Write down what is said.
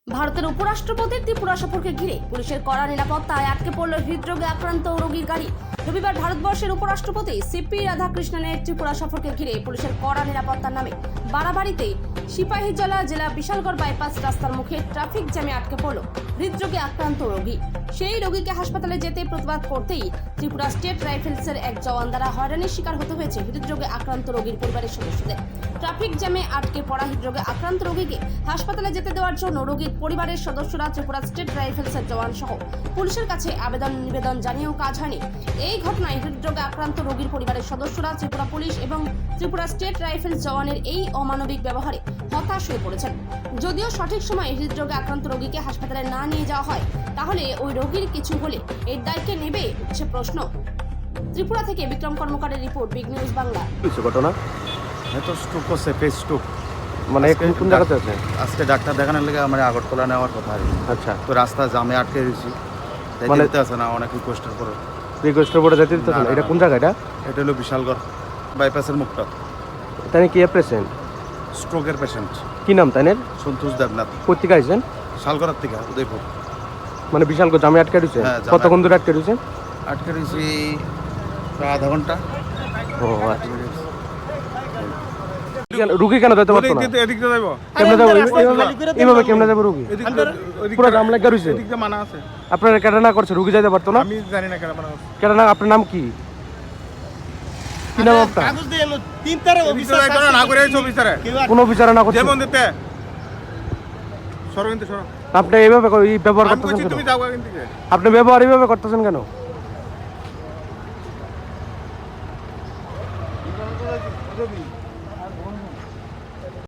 ভারতের উপরাষ্ট্রপতি ত্রিপুরা সফরকে ঘিরে পুলিশের কড়া নিরাপত্তায় আটকে পড়ল হৃদরোগে আক্রান্ত রোগীর গাড়ি। রবিবার ভারতবর্ষের উপরাষ্ট্রপতি সিপি রাধাকৃষ্ণনের ত্রিপুরা সফরকে ঘিরে পুলিশের কড়া নিরাপত্তার নামে বাড়াবাড়িতে সিপাহীজলা জেলা বিশালগড় বাইপাস রাস্তার মুখে ট্রাফিক জ্যামে আটকে পড়ল হৃদরোগে আক্রান্ত রোগী। সেই রোগীকে হাসপাতালে যেতে প্রতিবাদ করতেই ত্রিপুরা স্টেট রাইফেলসের এক জওয়ান দ্বারা হয়রানির শিকার হতে হয়েছে হৃদরোগে আক্রান্ত রোগীর পরিবারের সদস্যদের। ট্রাফিক জ্যামে আটকে পড়া হৃদরোগে আক্রান্ত রোগীকে হাসপাতালে যেতে দেওয়ার জন্য রোগীর পরিবারের সদস্যরা ত্রিপুরা স্টেট রাইফেলসের জওয়ান সহ পুলিশের কাছে নিবেদন জানিয়েও কাজ হয়নি। এই ঘটনায় হৃদরোগে আক্রান্ত রোগীর পরিবারের সদস্যরা ত্রিপুরা পুলিশ এবং ত্রিপুরা স্টেট রাইফেলস জওয়ানের এই অমানবিক ব্যবহারে হতাশ হয়ে পড়েছেন। যদিও সঠিক সময়ে হৃদরোগে আক্রান্ত রোগীকে হাসপাতালে না নিয়ে যাওয়া হয় তাহলে ওই রোগীর কিছু হলে এর দায়িত্ব নেবে উঠছে প্রশ্ন। ত্রিপুরা থেকে বিক্রম কর্মকারের রিপোর্ট, বিগ নিউজ বাংলা। কিছু ঘটনা তো স্ট্রোক করছে, ফেস স্ট্রোক। মানে কোন জায়গাতে আছে? আজকে ডাক্তার দেখানোর লেগে আমার আগরতলা নেওয়ার কথা আর কি। আচ্ছা, তো রাস্তা জামে আটকে দিয়েছি, মানে যেতে আছে না, অনেক রিকোয়েস্টের পরে রিকোয়েস্টের পরে যেতে দিতেছে না। এটা কোন জায়গা? এটা হলো বিশালগড় বাইপাসের মুখটা। তাই কি পেশেন্ট? স্ট্রোকের পেশেন্ট। কি নাম তাইনের? সন্তোষ দেবনাথ। কোথেকে আইছেন? শালগড়ার থেকে উদয়পুর। মানে বিশালগড় জামে আটকে দিয়েছে? হ্যাঁ, জামে কতক্ষণ ধরে আটকে দিয়েছে? আটকে দিয়েছি প্রায় আধা ঘন্টা। ও আচ্ছা। রুগী কেন যেতে পারতো না? এদিকে যাইব কেমনে যাবো? এইভাবে কেমনে যাবো রুগী? পুরো জাম লাগা রইছে। এদিকে মানা আছে। আপনারা কেটে না করছে, রুগী যাইতে পারতো না? আমি জানি না কেন মানা আছে। কেটে না। আপনার নাম কি? কি নাম আপনার? কাগজ দিয়ে এলো তিন তারে অফিসার না করে আইছো অফিসারে। কোন বিচারা না করছে? যেমন দিতে সরবিন্দু সর। আপনি এইভাবে ব্যবহার আমি করতেছেন কইছি কেন? তুমি যাও এখান থেকে। আপনি ব্যবহার এইভাবে করতেছেন কেন?